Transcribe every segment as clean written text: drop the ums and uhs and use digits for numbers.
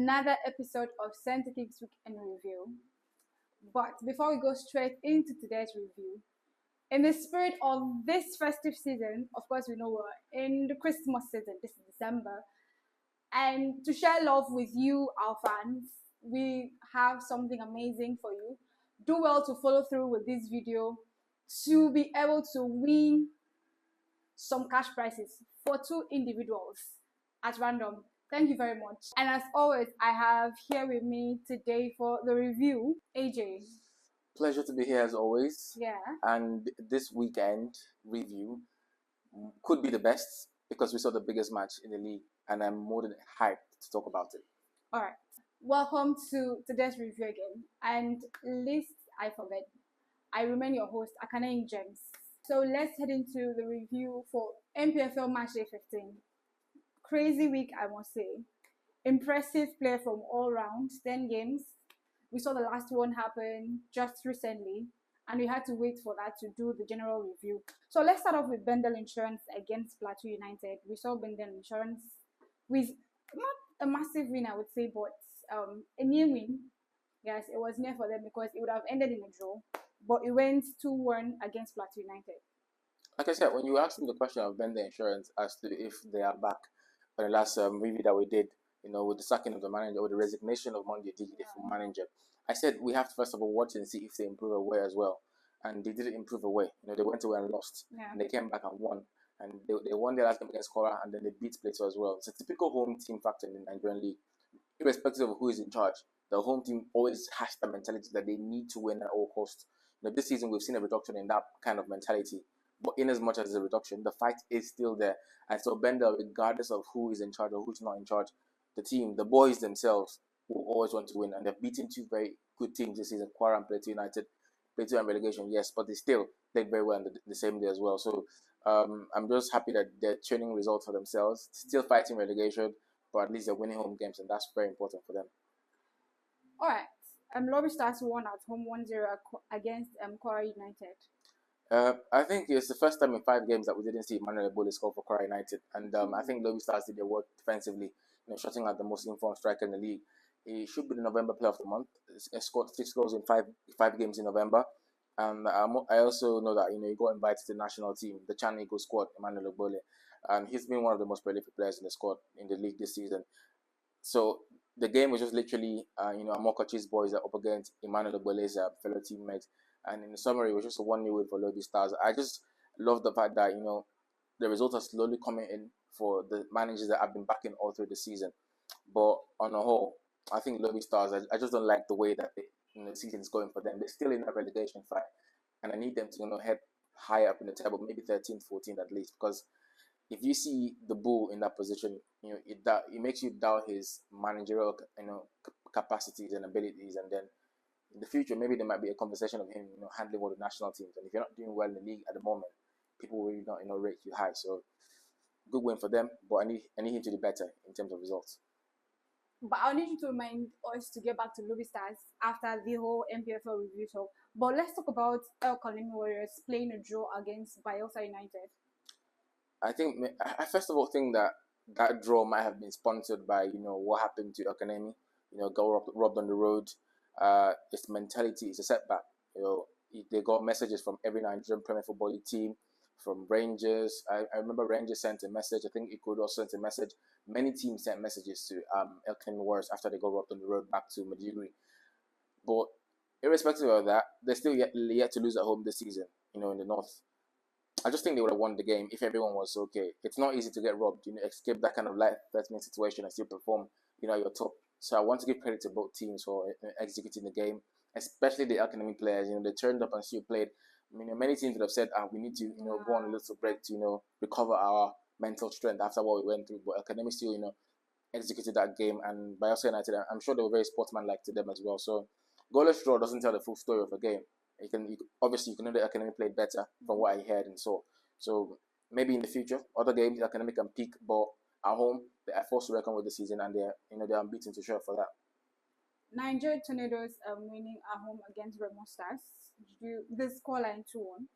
another episode of CenterKick's Weekend Review. But before we go straight into today's review, in the spirit of this festive season, of course, we know we're in the Christmas season, this is December, and to share love with you, our fans, we have something amazing for you. Do well to follow through with this video to be able to win some cash prizes for 2 individuals at random. Thank you very much. And as always, I have here with me today for the review, AJ. Pleasure to be here as always. Yeah. And this weekend review could be the best because we saw the biggest match in the league and I'm more than hyped to talk about it. All right. Welcome to today's review again. And lest I forget, I remain your host, Akane James. So let's head into the review for NPFL Match Day 15. Crazy week, I must say. Impressive play from all rounds, 10 games. We saw the last one happen just recently, and we had to wait for that to do the general review. So let's start off with Bendel Insurance against Plateau United. We saw Bendel Insurance with not a massive win, I would say, but a near win. Yes, it was near for them because it would have ended in a draw, but it went 2-1 against Plateau United. Like I said, when you asked me the question of Bender Insurance as to if they are back on the last review that we did, with the sacking of the manager or the resignation of Monday DG, the full manager, I said we have to first of all watch and see if they improve away as well. And they didn't improve away. They went away and lost. Yeah. And they came back and won. And they won their last game against Kora and then they beat Plateau as well. It's a typical home team factor in the Nigerian league. Irrespective of who is in charge, the home team always has the mentality that they need to win at all costs. This season we've seen a reduction in that kind of mentality. But in as much as there's a reduction, the fight is still there. And so Bender, regardless of who is in charge or who's not in charge, the team, the boys themselves, will always want to win. And they've beaten 2 very good teams this season, Quara and Plateau United. Plateau and relegation, yes, but they still played very well on the same day as well. So I'm just happy that they're turning results for themselves, still fighting relegation, but at least they're winning home games, and that's very important for them. All right. Lobby Stars won at home 1-0 against Quara United. I think it's the first time in 5 games that we didn't see Emmanuel Ebole score for Quara United, and I think Lobby Stars did their work defensively, shutting out the most informed striker in the league. He should be the November player of the month. He scored 6 goals in 5 games in November, and I also know that he got invited to the national team, the Chan Eagles squad, Emmanuel Ebole, and he's been one of the most prolific players in the squad in the league this season. So the game was just literally, Amokachi's boys are up against Emmanuel Ebole's fellow teammates. And in the summary, it was just a 1-0 win for Lobby Stars. I just love the fact that, the results are slowly coming in for the managers that have been backing all through the season. But on the whole, I think Lobby Stars, I just don't like the way that the season is going for them. They're still in that relegation fight. And I need them to, head higher up in the table, maybe 13th, 14th at least. Because if you see the Bull in that position, it makes you doubt his managerial, capacities and abilities. And then in the future, maybe there might be a conversation of him, handling all the national teams. And if you're not doing well in the league at the moment, people will not, rate you high. So good win for them, but I need him to do better in terms of results. But I need you to remind us to get back to Lobby Stars after the whole NPFL review talk. But let's talk about El Kalimi Warriors playing a draw against Bayelsa United. I first of all think that draw might have been sponsored by what happened to El Kalimi. Got robbed on the road. Its mentality is a setback. They got messages from every Nigerian Premier Football League team, from Rangers. I remember Rangers sent a message. I think Ecuador also sent a message. Many teams sent messages to El Kalimi Warriors after they got robbed on the road back to Maiduguri. But irrespective of that, they're still yet to lose at home this season. In the north. I just think they would have won the game if everyone was okay. It's not easy to get robbed. Escape that kind of life-threatening situation and still perform. At your top. So I want to give credit to both teams for executing the game, especially the academy players. They turned up and still played. Many teams would have said, we need to, go on a little break to, recover our mental strength after what we went through. But academy still, executed that game. And Bayelsa United, I'm sure they were very sportsmanlike to them as well. So goalless draw doesn't tell the full story of a game. Obviously you can know the academy played better from what I heard and saw. So maybe in the future, other games the academy can peak, but at home they are forced to reckon with the season, and they're unbeaten to show for that. Nigeria Tornadoes winning at home against Remo Stars. The scoreline 2-1.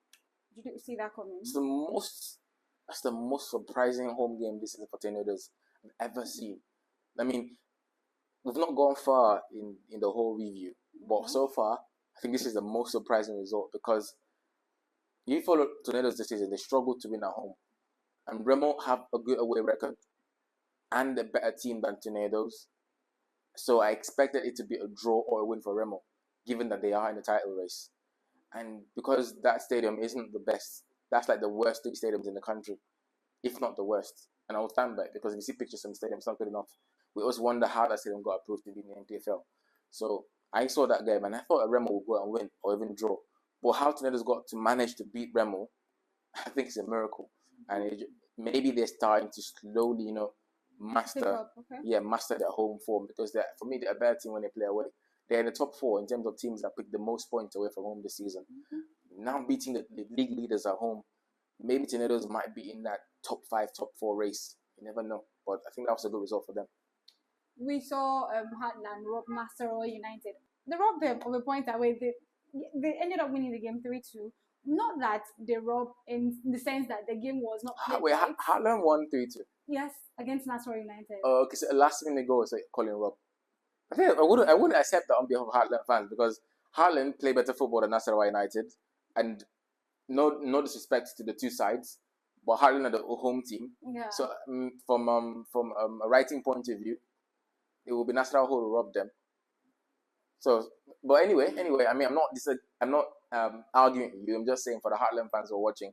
Did you see that coming? That's the most surprising home game this season for Tornadoes I've ever seen. we've not gone far in the whole review, but so far, I think this is the most surprising result because you follow Tornadoes this season, they struggled to win at home. And Remo have a good away record and a better team than Tornadoes. So I expected it to be a draw or a win for Remo, given that they are in the title race. And because that stadium isn't the best, that's like the worst three stadiums in the country, if not the worst. And I will stand by it because if you see pictures from the stadium, it's not good enough. We always wonder how that stadium got approved to be in the NPFL. So I saw that game and I thought Remo would go and win or even draw. But how Tornadoes got to manage to beat Remo, I think it's a miracle. And maybe they're starting to slowly, master their home form because for me they're a better team when they play away. They're in the top 4 in terms of teams that pick the most points away from home this season. Now beating the league leaders at home, maybe Tornadoes might be in that top 5, top 4 race. You never know, but I think that was a good result for them. We saw Heartland rob Masoro United. They robbed them of a point away. They ended up winning the game 3-2. Not that they robbed in the sense that the game was not played. Wait, Heartland won 3-2. Yes, against Masoro United. Oh, okay. So last minute goal was calling rob. I think I wouldn't accept that on behalf of Heartland fans because Heartland play better football than Nasarawa United, and no disrespect to the two sides, but Heartland are the home team. Yeah. So from a writing point of view, it will be Nasarawa who will rob them. So, but anyway, I mean, I'm not arguing with you. I'm just saying for the Heartland fans who are watching,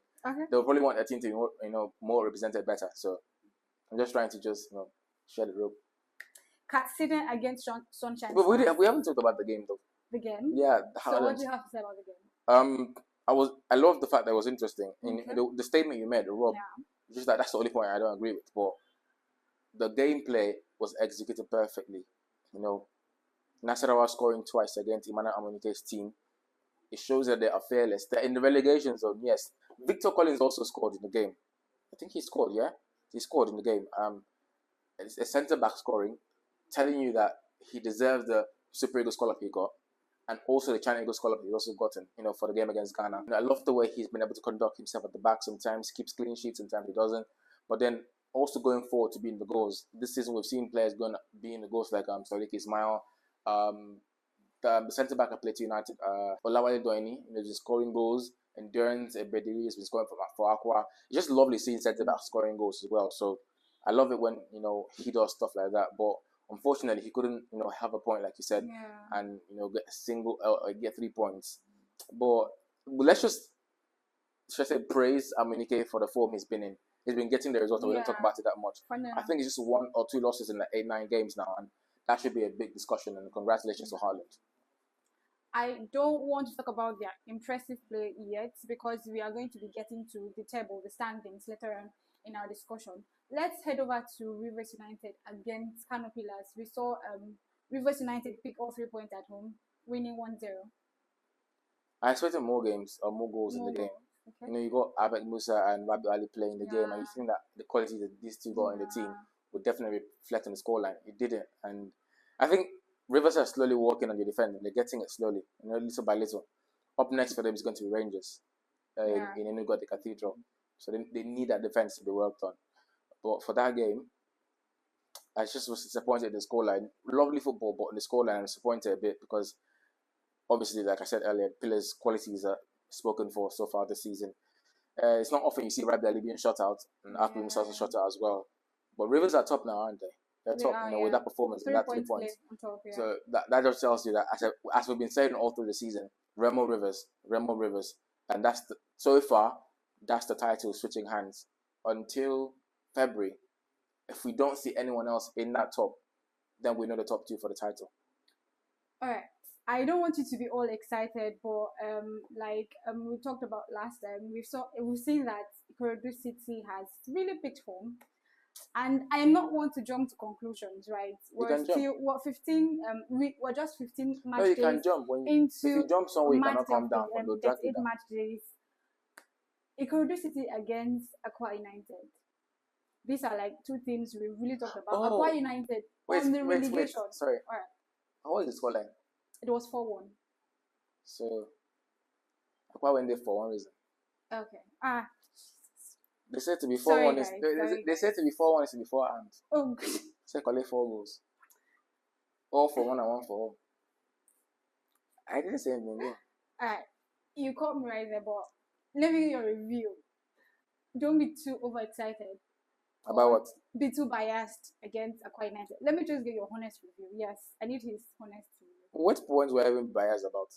they'll probably want their team to be more represented better. So, I'm just trying to share the rope. CAFCL against Sunshine. But we haven't talked about the game though. The game? Yeah. So what do you have to say about the game? I love the fact that it was interesting. In the statement you made, Rob, just that's the only point I don't agree with. But the gameplay was executed perfectly. Nasarawa scoring twice against Emmanuel Amonike's team. It shows that they are fearless. They're in the relegation zone, yes. Victor Collins also scored in the game. I think he scored, yeah? He scored in the game. It's a centre-back scoring, telling you that he deserves the Super Eagles call-up he got, and also the China Eagles call-up he's also gotten, for the game against Ghana. I love the way he's been able to conduct himself at the back sometimes, keeps clean sheets, sometimes he doesn't. But then also going forward to be in the goals. This season we've seen players going to be in the goals like Sadiq Ismail, the centre-back I played to United, Olawale Doini, just scoring goals. Endurance, Ebediri has been scoring for Aqua. It's just lovely seeing centre-back scoring goals as well. So I love it when, he does stuff like that. But unfortunately, he couldn't, have a point like you said, and, get a single, get 3 points. But let's just say praise Amunike for the form he's been in. He's been getting the results. We don't talk about it that much. I think it's just 1 or 2 losses in the 8-9 games now, and that should be a big discussion. And congratulations to Haaland. I don't want to talk about their impressive play yet because we are going to be getting to the table, the standings later on in our discussion. Let's head over to Rivers United against Kano Pillars. We saw Rivers United pick all 3 points at home, winning 1-0. I expected more goals in the game. Okay. You got Abed Musa and Rabi Ali playing the game, and you think that the quality that these two got in the team would definitely reflect on the scoreline. It didn't, and I think Rivers are slowly working on the defending. They're getting it slowly, little by little. Up next for them is going to be Rangers in Enugu, the Cathedral. So they need that defense to be worked on. But for that game, I just was disappointed in the scoreline. Lovely football, but in the scoreline, I'm disappointed a bit because obviously, like I said earlier, Pillars' qualities are spoken for so far this season. It's not often you see Rabi Ali being shut out and Akpi himself shut out as well. But Rivers are top now, aren't they? They're top, with that performance and that 3 points. Top, so that just tells you that, as we've been saying all through the season, Remo Rivers, and so far that's the title switching hands until February. If we don't see anyone else in that top, then we know the top 2 for the title. All right. I don't want you to be all excited, but we talked about last time, we've seen that Ikorodu City has really picked form. And I am not one to jump to conclusions, right? We're still 15. We're just 15 match days. No, you can jump. If you jump somewhere, you cannot come down. They'll drag you down. 8 match days. Ikorodu City against Aqua United. These are 2 teams we really talked about. Aqua United on the relegation. Sorry. All right. What is the scoreline? It was 4-1. So Aqua went there for one reason. Okay. They said to be 4-1. They said to be 4-1 is to be 4 hands. Oh. Say collect 4 goals. All for one and one for all. I didn't say anything. Alright, you caught me right there, but let me hear your review. Don't be too overexcited. About what? Be too biased against Akwa United. Let me just get your honest review. Yes, I need his honest review. What points were I even biased about?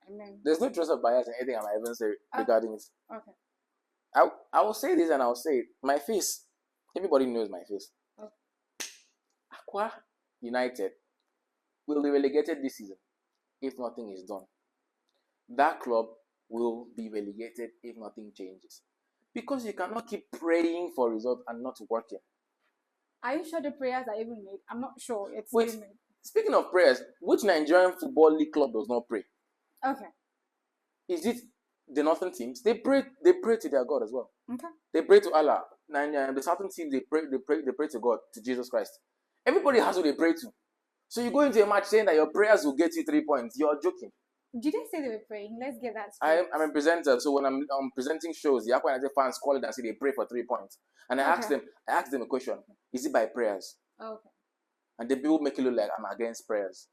I mean, there's no trace of bias in anything I might even say regarding it. Okay. I will say this and I'll say it. My face, everybody knows my face. Okay. Aqua United will be relegated this season if nothing is done. That club will be relegated if nothing changes. Because you cannot keep praying for results and not working. Are you sure the prayers are even made? I'm not sure it's Wait, made. Speaking of prayers, which Nigerian Football League club does not pray? Okay. Is it the northern teams? They pray to their God as well. Okay. They pray to Allah. The southern teams, they pray to God, to Jesus Christ. Everybody has who they pray to. So you go into a match saying that your prayers will get you 3 points. You're joking. Did they say they were praying? Let's get that straight. I'm a presenter, so when I'm presenting shows, the Aqua United fans call it and say they pray for 3 points. And I ask them a question: is it by prayers? Okay. And the people make it look like I'm against prayers.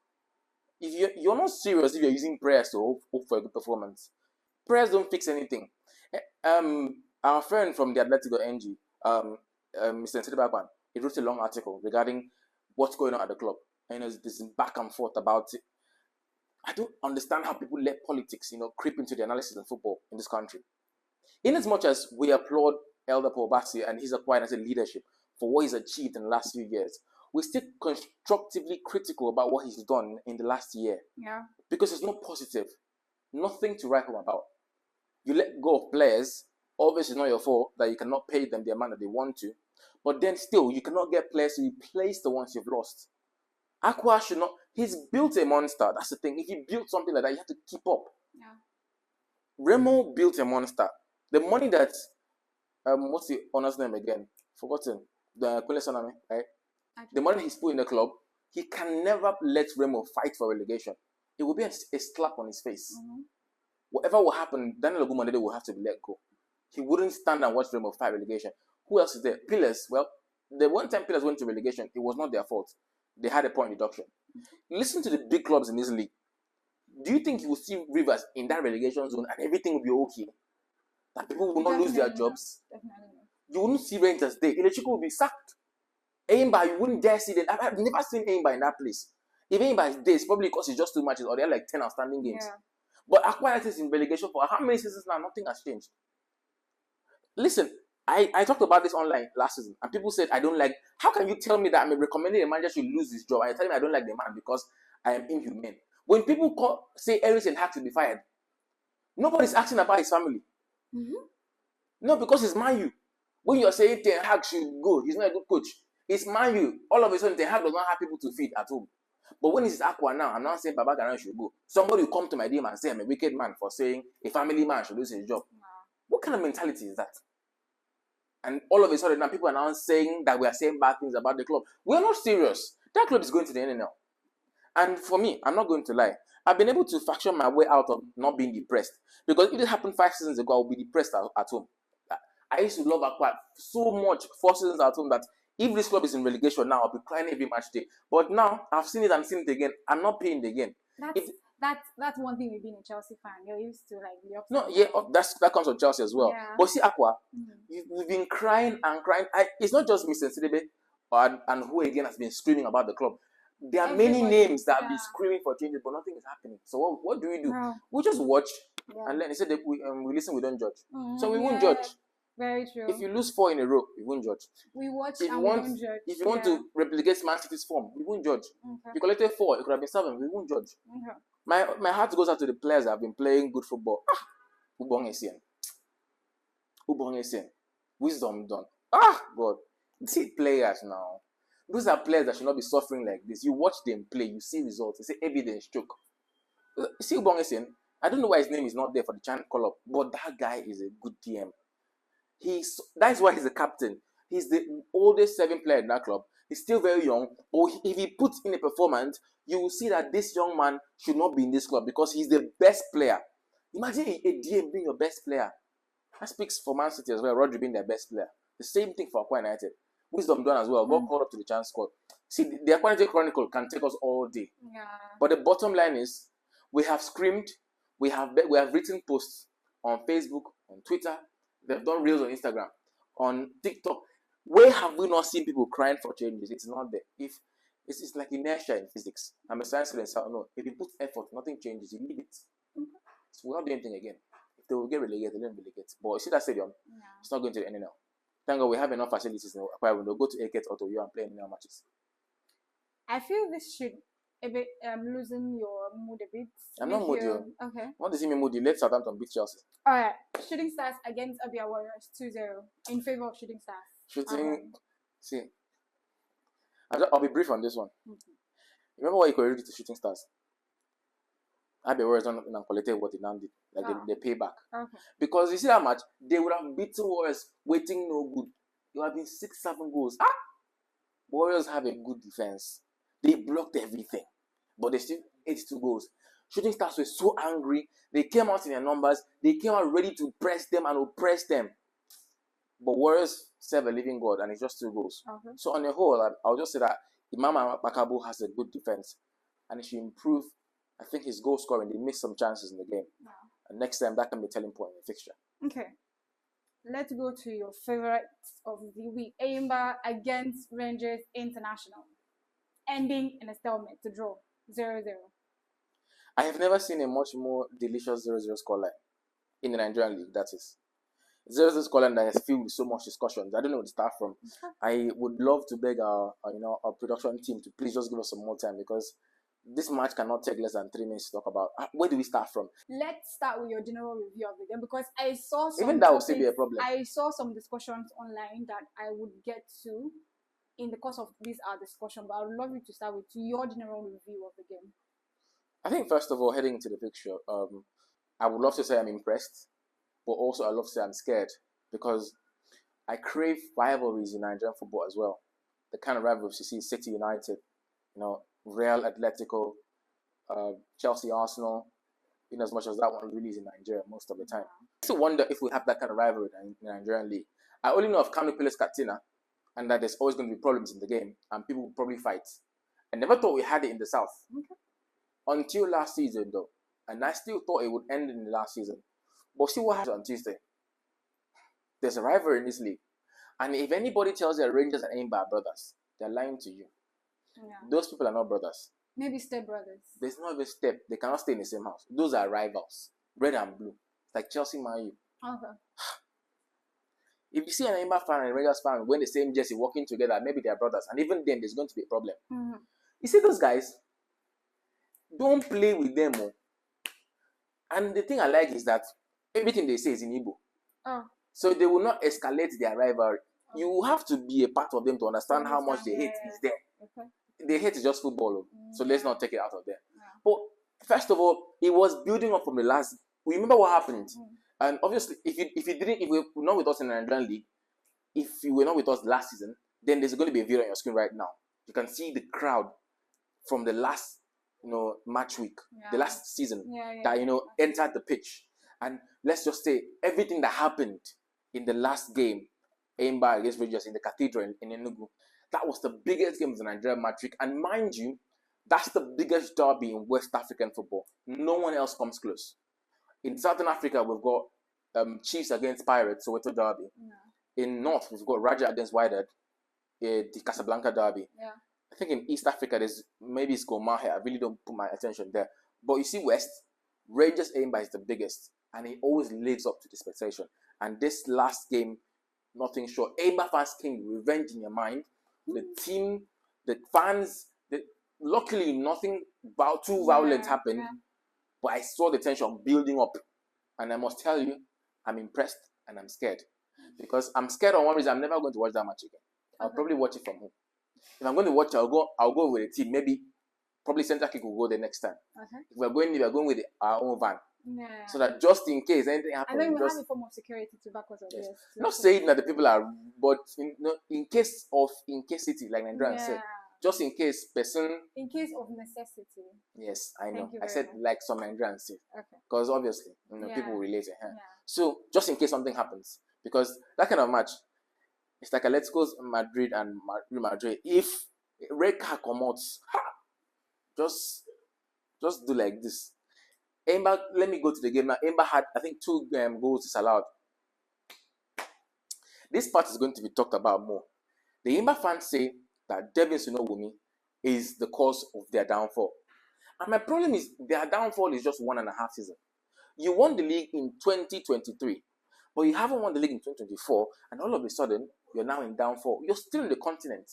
If you're not serious, if you're using prayers to hope for a good performance, prayers don't fix anything. Our friend from the Athletic.ng, Mr. Ntedebakwan, he wrote a long article regarding what's going on at the club. And there's this back and forth about it. I don't understand how people let politics, creep into the analysis of football in this country. In as much as we applaud Elder Paul Bassi and his Aqua United leadership for what he's achieved in the last few years, we're still constructively critical about what he's done in the last year. Yeah. Because it's not positive. Nothing to write home about. You let go of players. Obviously, it's not your fault that you cannot pay them the amount that they want to. But then still, you cannot get players to replace the ones you've lost. Aqua should not. He's built a monster. That's the thing. If you build something like that, you have to keep up. Yeah. Remo built a monster. The money that what's the owner's name again? Forgotten. The Kule Saname, right? The money he's put in the club, he can never let Remo fight for relegation. It will be a slap on his face. Mm-hmm. Whatever will happen, Daniel Ogunmadede will have to be let go. He wouldn't stand and watch Remo fight relegation. Who else is there? Pillars. Well, the one time Pillars went to relegation, it was not their fault. They had a point deduction. Listen to the big clubs in this league. Do you think you will see Rivers in that relegation zone and everything will be okay? That people will not lose their jobs? Definitely not. You wouldn't see Rangers there. Ilechiko will be sacked. Aimba, you wouldn't dare see them. I've never seen Aimba in that place. If Aimba is there, it's probably because it's just 2 matches or they have like 10 outstanding games. Yeah. But Aqua United is in relegation for how many seasons now? Nothing has changed. Listen, I talked about this online last season, and people said, I don't like. How can you tell me that I'm recommending a manager should lose his job? And you're telling me I don't like the man because I am inhumane. When people say Ericsson had to be fired, nobody's asking about his family. Mm-hmm. No, because it's Man U. When you're saying Ten Hag should go, he's not a good coach. It's Man U. All of a sudden, Ten Hag does not have people to feed at home. But when it's Aqua now, I'm not saying Baba Gana should go. Somebody will come to my DM and say I'm a wicked man for saying a family man should lose his job. Wow. What kind of mentality is that? And all of a sudden now people are now saying that we are saying bad things about the club. We are not serious. That club is going to the NNL. And for me, I'm not going to lie. I've been able to faction my way out of not being depressed. Because if it happened 5 seasons ago, I would be depressed at home. I used to love Aqua so much 4 seasons at home that if this club is in relegation now, I'll be crying every match day. But now, I've seen it and seen it again. I'm not paying it again. That's one thing with being a Chelsea fan. You're used to like the opposite. No, yeah, that comes from Chelsea as well. Yeah. But see, Aqua, we've been crying and crying. It's not just Mr. Sidebe and who again has been screaming about the club. There are many names that have been screaming for changes, but nothing is happening. So what do? Yeah. We just watch and then they said that we listen, we don't judge. So we won't judge. Very true. If you lose 4 in a row, we won't judge. We watch and we won't judge. If you want to replicate Man City's form, we won't judge. Okay. You collected 4, it could have been 7, we won't judge. Okay. My heart goes out to the players that have been playing good football. Ubong Essien. Wisdom done. God. See players now. Those are players that should not be suffering like this. You watch them play, you see results, you see evidence choke. See Ubong Essien. I don't know why his name is not there for the chant call up, but that guy is a good DM. That's why he's the captain. He's the oldest 7th player in that club. He's still very young. Or if he puts in a performance, you will see that this young man should not be in this club because he's the best player. Imagine a DM being your best player. That speaks for Man City as well. Rodri being their best player. The same thing for Aqua United. Wisdom done as well. Got called up to the chance squad. See, the Aquanatic Chronicle can take us all day. Yeah. But the bottom line is, we have screamed, we have written posts on Facebook, on Twitter, they've done reels on Instagram, on TikTok. Where have we not seen people crying for changes? It's not there. If it's like inertia in physics. I'm a science student, so no. If you put effort, nothing changes. You leave it. So we're not doing anything again. If they will get relegated, they will relegate. But you see that stadium, it's not going to the NNL. Thank God we have enough facilities now. We'll go to AKT Auto and play NNL matches. I feel this should a bit loosen your mood a bit. I'm not moody. Okay. Want to see me moody? Let Southampton beat Chelsea. Alright. Shooting Stars against Abia Warriors 2-0 in favor of Shooting Stars. See, I'll be brief on this one. Remember what you could to Shooting Stars? Abia Warriors don't quality what they now did. Like they pay back. Okay. Because you see that match, they would have beaten Warriors waiting no good. It would have been 6-7 goals. Warriors have a good defense. They blocked everything. But they still 82 goals. Shooting Stars were so angry. They came out in their numbers. They came out ready to press them and oppress them. But Warriors serve a living God, and it's just 2 goals. Okay. So on the whole, I'll just say that Imam Makabu has a good defense, and he should improve. I think his goal scoring, they missed some chances in the game. Yeah. And next time, that can be a telling point in the fixture. Okay. Let's go to your favorites of the week. Enyimba against Rangers International. Ending in a stalemate to draw 0-0. I have never seen a much more delicious 0-0 scoreline in the Nigerian league, that is. 0-0 scoreline that has filled with so much discussions. I don't know where to start from. I would love to beg our production team to please just give us some more time, because this match cannot take less than 3 minutes to talk about. Where do we start from? Let's start with your general review of the game, because I saw some even that will still be a problem. I saw some discussions online that I would get to in the course of this our discussion, but I would love you to start with your general review of the game. I think first of all, heading into the picture, I would love to say I'm impressed, but also I love to say I'm scared, because I crave rivalries in Nigerian football as well. The kind of rivalries you see City United, Real Atletico, Chelsea Arsenal, in as much as that one really is in Nigeria most of the time. I still wonder if we have that kind of rivalry in the Nigerian league. I only know of Kano Pilas Katsina, and that there's always going to be problems in the game, and people will probably fight. I never thought we had it in the South. Okay. Until last season, though. And I still thought it would end in the last season. But see what happened on Tuesday. There's a rivalry in this league. And if anybody tells you Rangers and Enyimba are brothers, they're lying to you. Yeah. Those people are not brothers. Maybe step brothers. There's not even step. They cannot stay in the same house. Those are rivals. Red and blue. It's like Chelsea, Man U. Okay. If you see an Enyimba fan and a Rangers fan wearing the same jersey walking together, maybe they're brothers. And even then, there's going to be a problem. Mm-hmm. You see those guys? Don't play with them. And the thing I like is that everything they say is in Igbo. Oh. So they will not escalate their rivalry. Okay. You have to be a part of them to understand how much the hate is there. Okay. The hate is just football. So let's not take it out of there. Yeah. But first of all, it was building up from the last. Remember what happened? And obviously, if we were not with us in the Nigerian league, if you were not with us last season, then there's going to be a video on your screen right now. You can see the crowd from the last, match week, the last season that entered the pitch. And let's just say everything that happened in the last game, Enyimba against Rangers in the Cathedral in Enugu, that was the biggest game of the Nigerian match week. And mind you, that's the biggest derby in West African football. No one else comes close. In Southern Africa, we've got Chiefs against Pirates, Soweto derby. Yeah. In North, we've got Raja against Wydad, the Casablanca derby. Yeah. I think in East Africa, there's maybe it's Gomahe. I really don't put my attention there. But you see West, Rangers Enyimba is the biggest. And it always lives up to the expectation. And this last game, nothing short. Enyimba fans came with revenge in your mind. The team, the fans, luckily nothing too violent happened. Yeah. But I saw the tension building up. And I must tell you, I'm impressed and I'm scared. Because I'm scared on one reason, I'm never going to watch that match again. I'll probably watch it from home. If I'm going to watch, I'll go with the team. Maybe, probably CenterKick will go the next time. Okay. If we're going with our own van. Yeah. So that just in case anything happens. And then we have a form of security to back us up. Yes. Not saying that the people are, but in case city, like Nigeria said, just in case person. In case of necessity. Yes, I know. I said like some Nigerians say. Okay. Because obviously, people relate to her. Yeah. So just in case something happens, because that kind of match, it's like Atletico's Madrid and Real Madrid. If red card come out. Just do like this. Emba, let me go to the game now. Emba had, I think, 2 goals disallowed. This part is going to be talked about more. The Emba fans say that Devin Sunowumi is the cause of their downfall. And my problem is their downfall is just 1.5 seasons. You won the league in 2023, but you haven't won the league in 2024, and all of a sudden, you're now in downfall. You're still in the continent.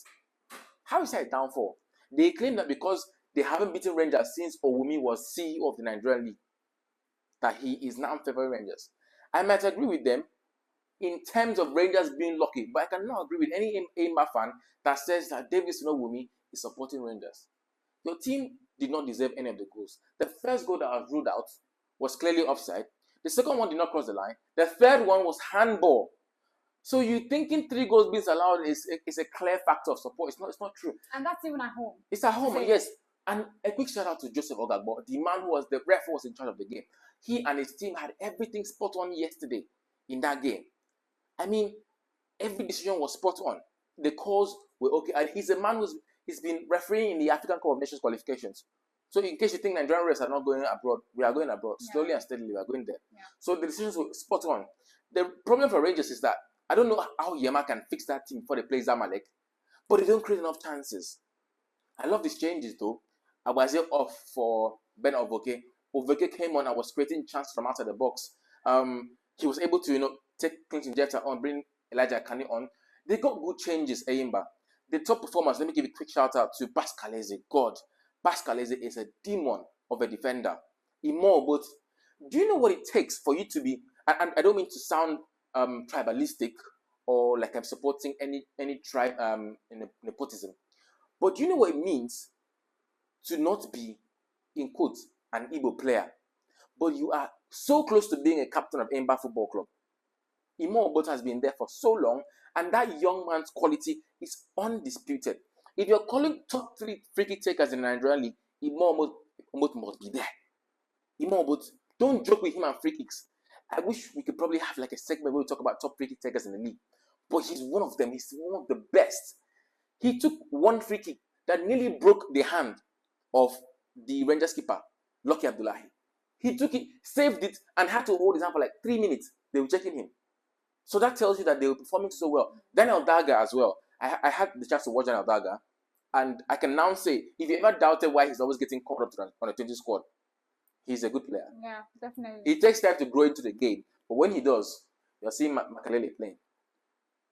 How is that a downfall? They claim that because they haven't beaten Rangers since Owumi was CEO of the Nigerian League, that he is now favoring Rangers. I might agree with them in terms of Rangers being lucky, but I cannot agree with any Emba fan that says that David Sunowumi is supporting Rangers. Your team did not deserve any of the goals. The first goal that was ruled out was clearly offside. The second one did not cross the line. The third one was handball. So you thinking 3 goals being allowed is a clear factor of support. It's not true. And that's even at home. It's at home, yes. And a quick shout out to Joseph Ogagbo, the man who was the ref who was in charge of the game. He and his team had everything spot on yesterday in that game. I mean, every decision was spot on. The calls were okay. And he's a man he's been refereeing in the African Cup of Nations qualifications. So in case you think Nigerian refs are not going abroad, we are going abroad. Slowly and steadily, we are going there. Yeah. So the decisions were spot on. The problem for Rangers is that I don't know how Yema can fix that team before they play Zamalek, but they don't create enough chances. I love these changes though. I was here off for Ben Ovoke. Ovoke came on and was creating chances from outside the box. He was able to, take Clinton Jetta on, bring Elijah Kani on. They got good changes, Eyimba. The top performers, let me give a quick shout out to Pascalese. God, Pascalese is a demon of a defender. But do you know what it takes for you to be, and I don't mean to sound tribalistic or like I'm supporting any tribe in nepotism, but do you know what it means to not be, in quotes, an Igbo player, but you are so close to being a captain of Emba Football Club? Imo has been there for so long, and that young man's quality is undisputed. If you're calling top 3 free kick takers in the Nigerian League, Imo must be there. Imo, don't joke with him and free kicks. I wish we could probably have like a segment where we talk about top free kick takers in the league. But he's one of them. He's one of the best. He took one free kick that nearly broke the hand of the Rangers keeper, Lucky Abdullahi. He took it, saved it, and had to hold his hand for like 3 minutes. They were checking him. So that tells you that they were performing so well. Daniel Daga as well. I had the chance to watch Daniel Daga, and I can now say, if you ever doubted why he's always getting called up on a 20 squad, he's a good player. Yeah, definitely. It takes time to grow into the game, but when he does, you'll see Makalele playing.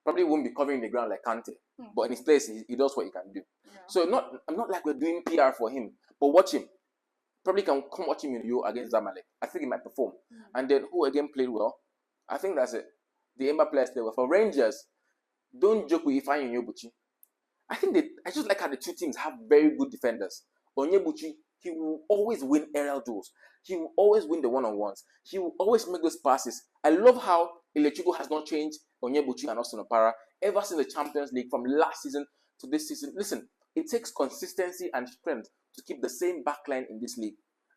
Probably won't be covering the ground like Kante, but in his place, he does what he can do. Yeah. So I'm not like we're doing PR for him, but watch him. Probably can come watch him in Rio against Zamalek. I think he might perform. And then who again played well? I think that's it. The Emba players played well. For Rangers, don't joke with Ifeanyi Onyebuchi. I just like how the 2 teams have very good defenders. Onyebuchi, he will always win aerial duels. He will always win the one-on-ones. He will always make those passes. I love how Ilechukwu has not changed Onyebuchi and Austin Opara ever since the Champions League from last season to this season. Listen, it takes consistency and strength to keep the same backline in this league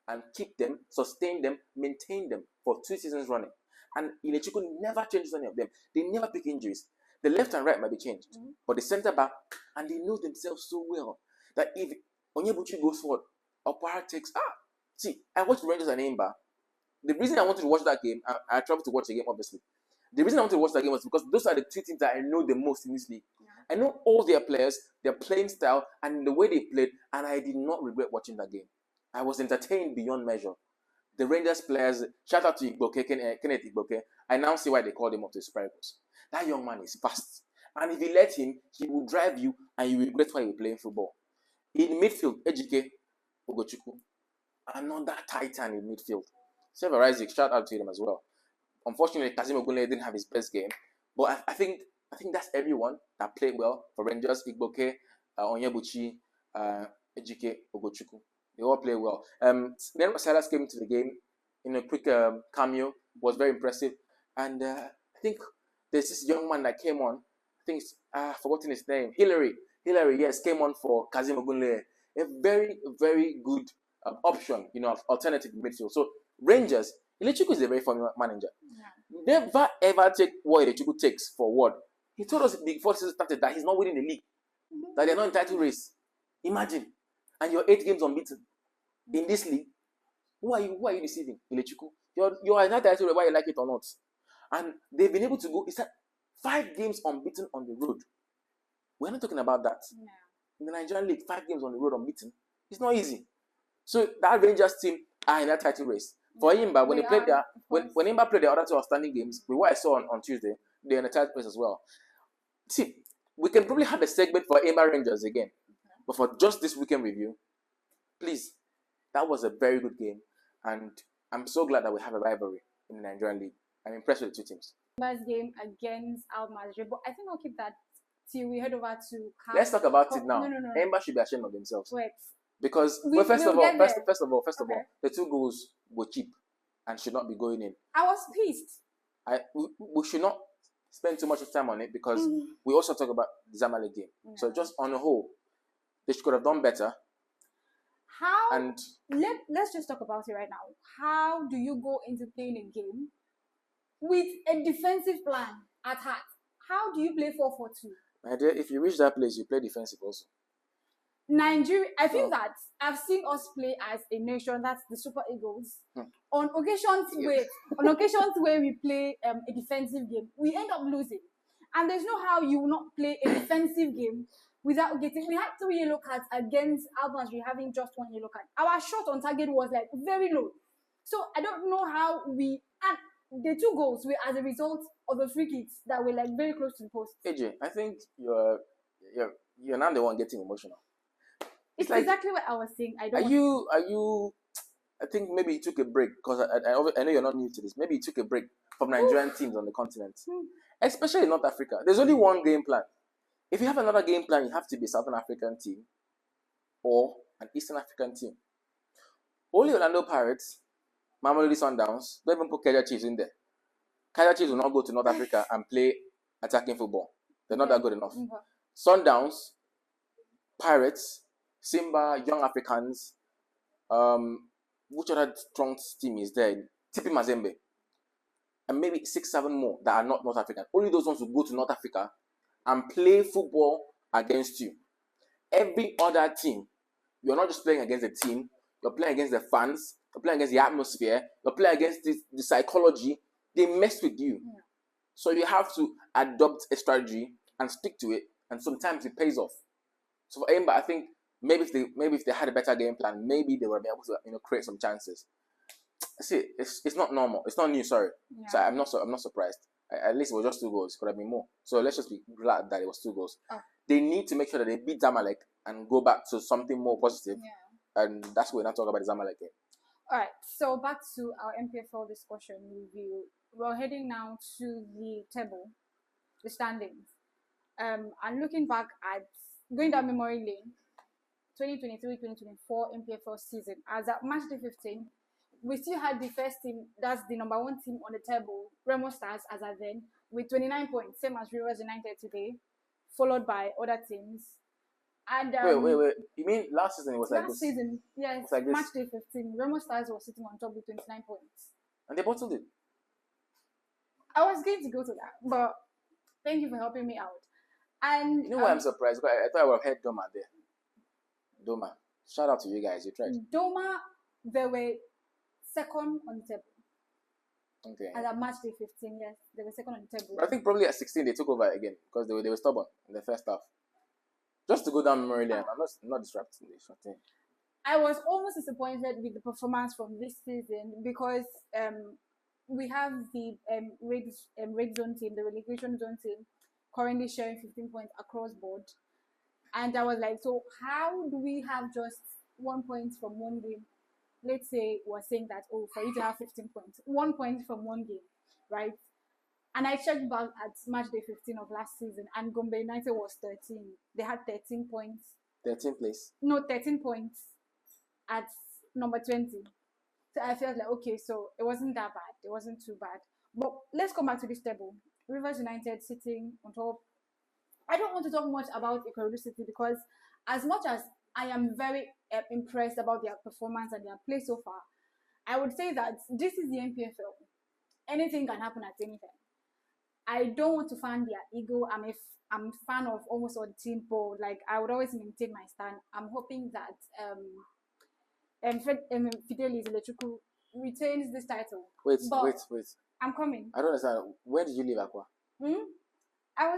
and keep them, sustain them, maintain them for 2 seasons running. And Ilechukwu never changes any of them. They never pick injuries. The left and right might be changed, but the center back, and they know themselves so well that if Onyebuchi goes forward, Opara takes. See, I watched Rangers and Emba. The reason I wanted to watch that game, I traveled to watch the game, obviously. The reason I wanted to watch that game was because those are the 2 teams that I know the most in this league. Yeah. I know all their players, their playing style, and the way they played, and I did not regret watching that game. I was entertained beyond measure. The Rangers players, shout out to Igboke, Kenneth Igboke. I now see why they called him up to the Super Eagles. That young man is fast. And if you let him, he will drive you and you will regret why you're playing football. In midfield, Ejike Ogochukwu. Another titan in midfield. Sever Isaac, shout out to him as well. Unfortunately, Kazim Ogunle didn't have his best game. But I think that's everyone that played well for Rangers. Igboke, Onyebuchi, Ejike Ogochukwu. They all play well. Then Silas came into the game in a quick cameo. Was very impressive. And I think there's this young man that came on. I think I've forgotten his name. Hillary, yes, came on for Kazim Ogunle. A very, very good option, alternative midfield. So Rangers, Ilechukwu is a very funny manager. Yeah. Never ever take what Ilechukwu takes for what. He told us before the season started that he's not winning the league. That they're not in title race. Imagine. And you're 8 games unbeaten in this league. Who are you deceiving? Ilechuku. You're not title whether you like it or not. And they've been able to go, it's like 5 games unbeaten on the road. We're not talking about that. No. In the Nigerian league, 5 games on the road unbeaten. It's not easy. So that Rangers team are in that title race. For Imba, when they played when Imba played the other 2 outstanding games, with what I saw on Tuesday, they're in the title race as well. See, we can probably have a segment for Imba Rangers again. But for just this weekend review, please, that was a very good game. And I'm so glad that we have a rivalry in the Nigerian league. I'm impressed with the 2 teams. First game against Al Masry, but I think I'll keep that till we head over to CAFCL. Let's talk about it now. No. Emba should be ashamed of themselves. Wait. Because first of all, the 2 goals were cheap and should not be going in. I was pissed. We should not spend too much time on it because we also talk about the Zamalek game. Yeah. So just on the whole, they could have done better. Let's just talk about it right now. How do you go into playing a game with a defensive plan at heart? How do you play 4-4-2? My dear, if you reach that place, you play defensive also. Nigeria, I feel that I've seen us play as a nation, that's the Super Eagles. On occasions where we play a defensive game, we end up losing. And there's no how you will not play a defensive game without getting. We had 3 yellow cards against Al Masry having just 1 yellow card. Our shot on target was like very low. So I don't know how and the 2 goals were as a result of the free kicks that were like very close to the post. AJ, I think you're not the one getting emotional. It's like, exactly what I was saying. Are you? I think maybe you took a break because I know you're not new to this. Maybe you took a break from Nigerian teams on the continent, especially in North Africa. There's only one game plan. If you have another game plan, you have to be a Southern African team or an Eastern African team. Only Orlando Pirates, Mamelodi Sundowns, don't even put Kaizer Chiefs in there. Kaizer Chiefs will not go to North Africa and play attacking football. They're not that good enough. Sundowns, Pirates, Simba, Young Africans, which other strong team is there? TP Mazembe. And maybe 6-7 more that are not North African. Only those ones who go to North Africa and play football against you. Every other team, you're not just playing against the team, you're playing against the fans, you're playing against the atmosphere, you're playing against the psychology. They mess with you. Yeah. So you have to adopt a strategy and stick to it, and sometimes it pays off. So for Emba, I think maybe if they had a better game plan, maybe they would be able to create some chances. See, it's not normal. It's not new. Sorry. Yeah. So I'm not surprised. At least it was just 2 goals. It could have been more. So let's just be glad that it was 2 goals. Oh. They need to make sure that they beat Zamalek and go back to something more positive. Yeah. And that's what we're not talking about the Zamalek game. All right. So back to our NPFL discussion review. We're heading now to the table, the standings. And looking back at going down memory lane, 2023-2024 NPFL season. As at March 15, we still had the first team, that's the number 1 team on the table, Remo Stars, as at then, with 29 points, same as Rivers United today, followed by other teams. And wait. You mean last season it was like this? Last season, yes. Like March 15, Remo Stars was sitting on top with 29 points. And they bottled it. I was going to go to that, but thank you for helping me out. And you know why I'm surprised? I thought I would have had Doma there. Doma. Shout out to you guys. You tried. Doma, they were second on the table. Okay. As at March 15, yes, they were second on the table. But I think probably at 16 they took over again because they were stubborn in the first half. Just to go down memory lane, I'm not disrupting this thing. I was almost disappointed with the performance from this season because we have the red zone team, the relegation zone team, currently sharing 15 points across board. And I was like, so how do we have just 1 point from one game? Let's say we're saying that, for you to have 15 points, 1 point from one game, right? And I checked back at match day 15 of last season, and Gombe United was 13. They had 13 points. 13th place? No, 13 points at number 20. So I felt like, okay, so it wasn't that bad. It wasn't too bad. But let's come back to this table. Rivers United sitting on top. I don't want to talk much about Ikorodu City because as much as I am very impressed about their performance and their play so far, I would say that this is the NPFL. Anything can happen at any time. I don't want to fan their ego. I'm a fan of almost all the team, but like I would always maintain my stand. I'm hoping that Fidelis Electrical retains this title. Wait. I'm coming. I don't understand. Where did you leave Aqua? I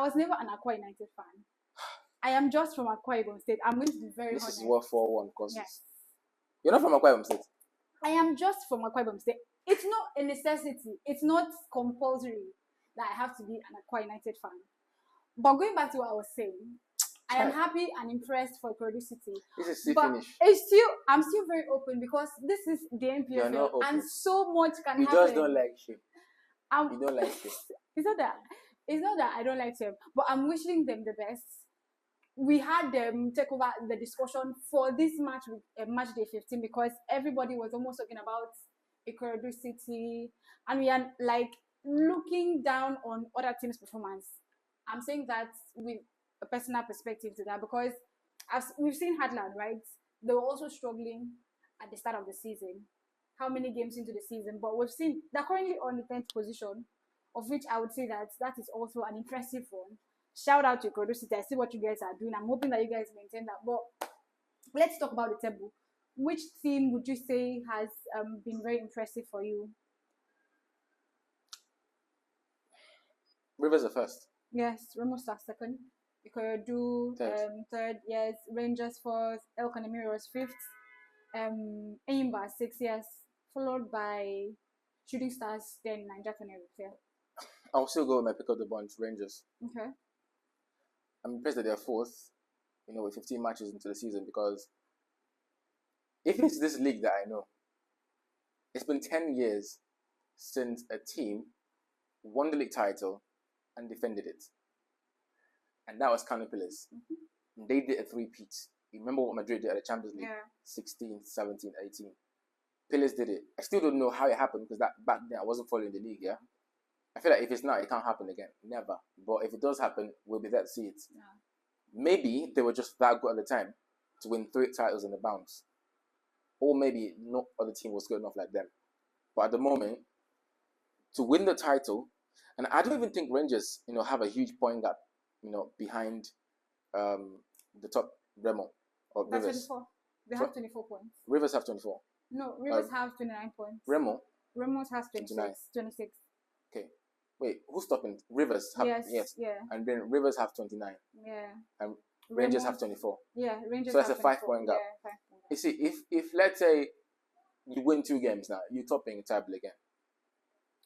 was never an Aqua United fan. I am just from Akwa Ibom State. I'm going to be very honest. This is what 4-1 causes. Yes. You're not from Akwa Ibom State? I am just from Akwa Ibom State. It's not a necessity. It's not compulsory that I have to be an Akwa United fan. But going back to what I was saying, I am happy and impressed for Ikorodu City. This is still finished. I'm still very open because this is the NPFL and so much can happen. You just don't like shame. You don't like shame. It's not that I don't like them, but I'm wishing them the best. We had them take over the discussion for this match with match day 15 because everybody was almost talking about Ikorodu City and we are like looking down on other teams' performance. I'm saying that with a personal perspective to that because as we've seen Hadland, right? They were also struggling at the start of the season. How many games into the season? But we've seen they're currently on the 10th position, of which I would say that is also an impressive one. Shout out to Ikorodu City. I see what you guys are doing. I'm hoping that you guys maintain that. But let's talk about the table. Which team would you say has been very impressive for you? Rivers are first. Yes, Remo Stars second. Ikorodu third. Yes, Rangers fourth. El Kanemi was fifth. Enyimba sixth. Yes, followed by Shooting Stars. Then Niger Tornadoes. Yeah. I'll still go with my pick of the bunch, Rangers. Okay. I'm impressed that they're fourth, with 15 matches into the season because if it's this league that I know, it's been 10 years since a team won the league title and defended it. And that was Kano Pillars. Mm-hmm. They did a three-peat. You remember what Madrid did at the Champions League? Yeah. 16, 17, 18. Pillars did it. I still don't know how it happened because back then I wasn't following the league, yeah? I feel like if it's not, it can't happen again. Never. But if it does happen, we'll be there to see it. Yeah. Maybe they were just that good at the time to win 3 titles in the bounce. Or maybe no other team was good enough like them. But at the moment, to win the title, and I don't even think Rangers, have a huge point gap, behind the top Remo or That's Rivers. 24. They have 24 points. Rivers have 24. No, Rivers have 29 points. Remo has 26. Okay. Wait, who's stopping? Rivers have yes. Yeah. And then Rivers have 29. Yeah. And Rangers have 24. Yeah, Rangers. So that's a 5-point gap. Yeah, 5 point gap. You see, if let's say you win 2 games now, you're topping the table again.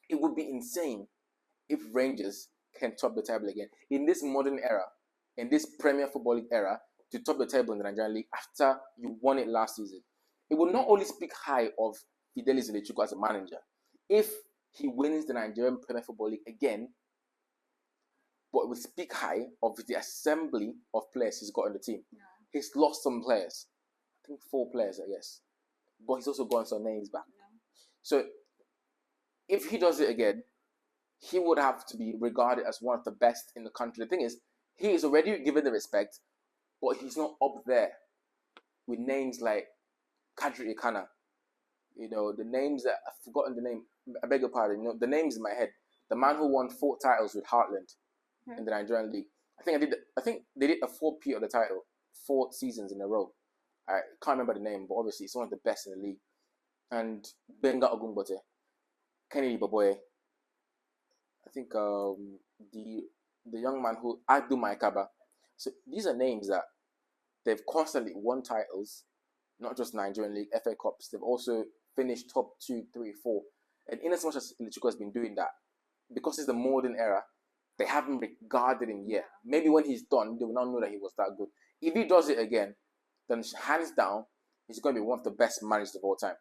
It would be insane if Rangers can top the table again in this modern era, in this Premier Football League era, to top the table in the Nigerian League after you won it last season. It will not only speak high of Fidelis Electrical as a manager, if he wins the Nigerian Premier Football League again, but we speak high of the assembly of players he's got on the team. Yeah. He's lost some players. I think 4 players, I guess. But he's also gotten some names back. Yeah. So, if he does it again, he would have to be regarded as one of the best in the country. The thing is, he is already given the respect, but he's not up there with names like Kadri Ikana. The names that I've forgotten the name. I beg your pardon. The names in my head. The man who won 4 titles with Heartland in the Nigerian League. I think they did a 4P of the title 4 seasons in a row. I can't remember the name, but obviously it's one of the best in the league. And Benga Ogunbote, Kennedy Baboye. I think the young man who Adu Maikaba. So these are names that they've constantly won titles, not just Nigerian League, FA Cups. They've also finished top 2, 3, 4. And in as much as Electrical has been doing that, because it's the modern era, they haven't regarded him yet. Maybe when he's done, they will not know that he was that good. If he does it again, then hands down, he's going to be one of the best managers of all time.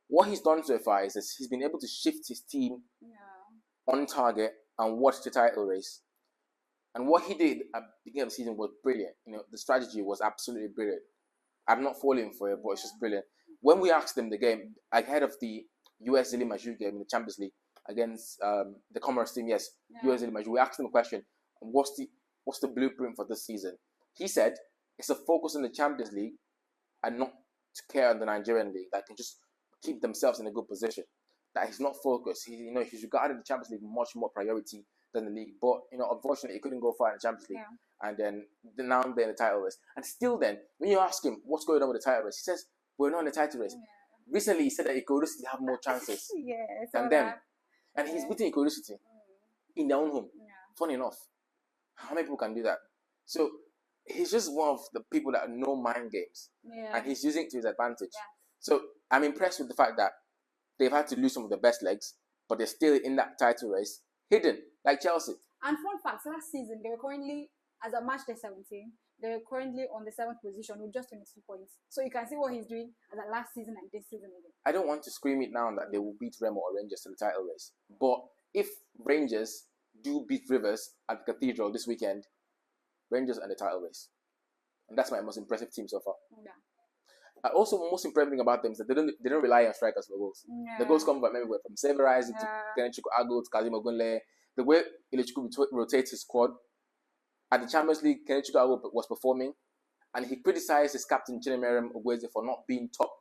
What he's done so far is he's been able to shift his team on target and watch the title race. And what he did at the beginning of the season was brilliant. The strategy was absolutely brilliant. I'm not falling for it, but it's just brilliant. When we asked him the game, ahead of the US Zili Maju game in the Champions League against the Comoros team, US Zili Maju, we asked him a question, what's the blueprint for this season? He said, it's a focus on the Champions League and not to care on the Nigerian League that can just keep themselves in a good position. that he's not focused. He's regarded the Champions League much more priority than the league. But unfortunately, he couldn't go far in the Champions League. Yeah. And then now they're in the title race. And still, then when you ask him what's going on with the title race, he says we're not in the title race. Yeah. Recently, he said that Ikorodu City have more chances than them, and he's beating Ikorodu City in their own home. Yeah. Funny enough, how many people can do that? So he's just one of the people that know mind games, and he's using it to his advantage. Yeah. So I'm impressed with the fact that they've had to lose some of the best legs, but they're still in that title race, hidden, like Chelsea. And fun facts, last season, they were currently, as a match day 17, they were currently on the 7th position with just 22 points. So you can see what he's doing as a last season and this season again. I don't want to scream it now that they will beat Remo or Rangers to the title race. But if Rangers do beat Rivers at the Cathedral this weekend, Rangers are in the title race. And that's my most impressive team so far. Yeah. Also, most impressive thing about them is that they don't rely on strikers for goals. Yeah. The goals come from everywhere, from Severais to Kenechukwu Agu to Kazim Ogunle. The way Ilechukwu rotates his squad. At the Champions League, Kenechukwu Agu was performing, and he criticized his captain Chinemerem Ogweze for not being top.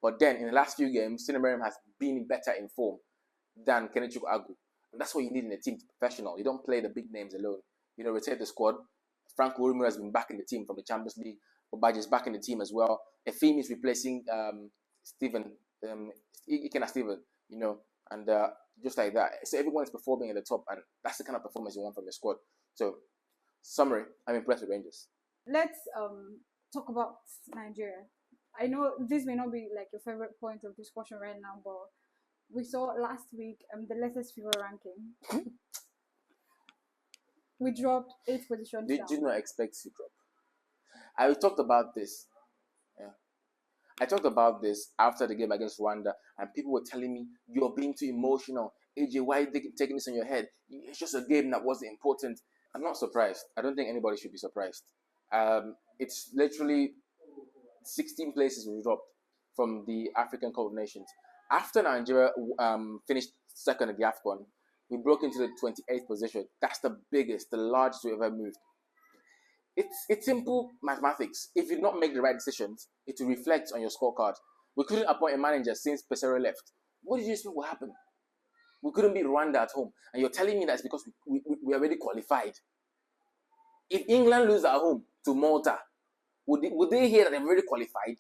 But then, in the last few games, Chinemerem has been better in form than Kenechukwu Agu. And that's what you need in a team to be professional. You don't play the big names alone. Rotate the squad. Frank Urumur has been back in the team from the Champions League. Obaji is back in the team as well. Efim is replacing Ikena Steven, and just like that. So everyone is performing at the top, and that's the kind of performance you want from your squad. So, summary, I'm impressed with Rangers. Let's talk about Nigeria. I know this may not be like your favorite point of discussion right now, but we saw last week the latest FIFA ranking. We dropped 8 positions. Did you not expect to drop? I talked about this. Yeah. I talked about this after the game against Rwanda, and people were telling me, you're being too emotional. AJ, why are you taking this on your head? It's just a game that wasn't important. I'm not surprised. I don't think anybody should be surprised. It's literally 16 places we dropped from the African Cup of Nations. After Nigeria finished second at the AFCON, we broke into the 28th position. That's the biggest, the largest we ever moved. It's simple mathematics. If you don't make the right decisions, it will reflect on your scorecard. We couldn't appoint a manager since Pesero left. What did you think will happen? We couldn't beat Rwanda at home. And you're telling me that's because we already qualified. If England lose at home to Malta, would they hear that they've already qualified?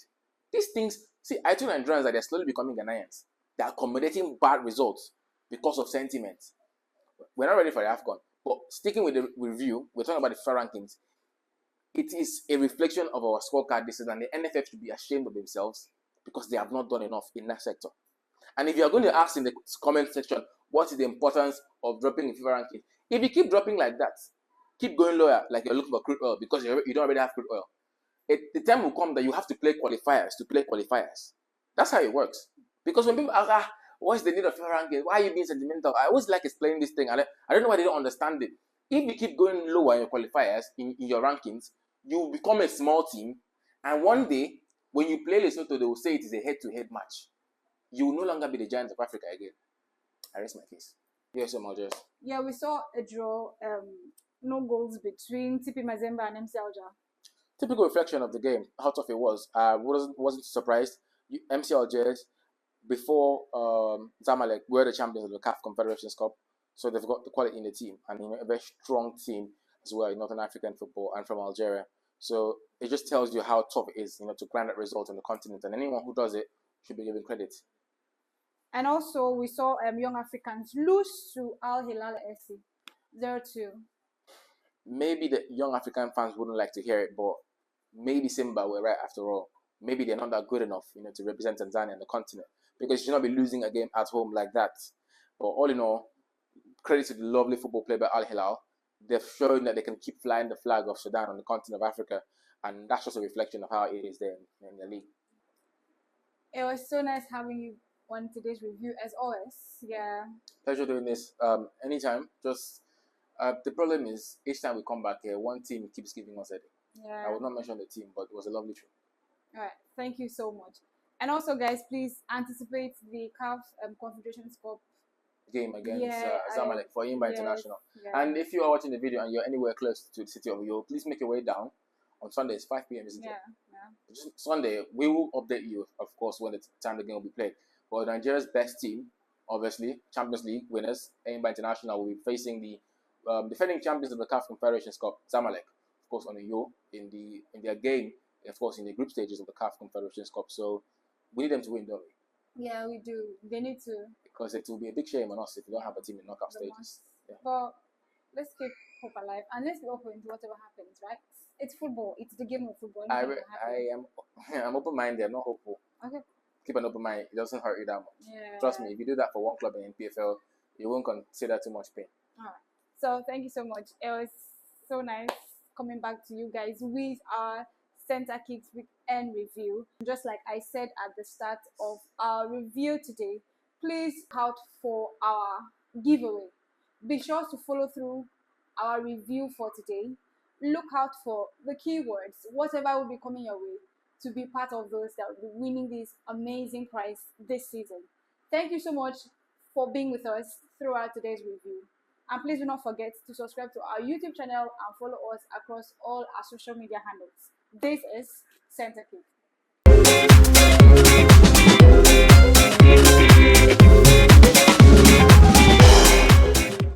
These things, see, I told Nigerians that they're slowly becoming Ghanaians. They're accommodating bad results because of sentiment. We're not ready for the AFCON. But sticking with the review, we're talking about the FIFA rankings. It is a reflection of our scorecard this season, and the NFF should be ashamed of themselves because they have not done enough in that sector. And if you're going to ask in the comment section, what is the importance of dropping in FIFA ranking? If you keep dropping like that, keep going lower, like you're looking for crude oil because you don't already have crude oil. The time will come that you have to play qualifiers to play qualifiers. That's how it works. Because when people ask, what's the need of FIFA ranking? Why are you being sentimental? I always like explaining this thing. I don't know why they don't understand it. If you keep going lower in your qualifiers, in your rankings, you will become a small team. And one day, when you play Lesotho, they will say it is a head-to-head match. You will no longer be the Giants of Africa again. I rest my case. Yes, Algiers. Yeah, we saw a draw. No goals between TP Mazembe and MC Alger. Typical reflection of the game, how tough it was. Wasn't surprised. MC Algiers, before Zamalek, were the champions of the CAF Confederations Cup, so they've got the quality in the team, and a very strong team as well in Northern African football and from Algeria. So it just tells you how tough it is, to grind that result on the continent, and anyone who does it should be given credit. And also, we saw Young Africans lose to Al Hilal SC 0-2. Maybe the Young African fans wouldn't like to hear it, but maybe Simba were right after all. Maybe they're not that good enough, to represent Tanzania and the continent, because you should not be losing a game at home like that. But all in all, credit to the lovely football play by Al Hilal. They've shown that they can keep flying the flag of Sudan on the continent of Africa, and that's just a reflection of how it is there in the league. It was so nice having you on today's review, as always. Yeah. Pleasure doing this. Anytime. Just the problem is each time we come back here, one team keeps giving us a day. Yeah. I will not mention the team, but it was a lovely trip. All right. Thank you so much. And also, guys, please anticipate the CAF Confederations Cup game against Zamalek for Imba International. Yeah. And if you are watching the video and you're anywhere close to the city of Uyo, please make your way down on Sunday. It's 5 p.m. isn't it? Yeah. Sunday, we will update you, of course, when the time the game will be played. But Nigeria's best team obviously. Champions League winners, Aimba International, will be facing the defending champions of the CAF Confederations Cup, Zamalek, of course, on a yo in their game, of course, in the group stages of the CAF Confederations Cup. So we need them to win, don't we? Yeah, we do. They need to. Because it will be a big shame on us if we don't have a team in knockout stages. Yeah. But let's keep hope alive and let's be open to whatever happens, right? It's football. It's the game of football. I'm open-minded. I'm not hopeful. Okay. Keep an open mind. It doesn't hurt you that much. Yeah. Trust me, if you do that for one club in NPFL, you won't consider too much pain. All right. So thank you so much. It was so nice coming back to you guys with our CenterKick weekend review. Just like I said at the start of our review today, please look out for our giveaway. Be sure to follow through our review for today. Look out for the keywords, whatever will be coming your way, to be part of those that will be winning this amazing prize this season. Thank you so much for being with us throughout today's review. And please do not forget to subscribe to our YouTube channel and follow us across all our social media handles. This is CenterKick.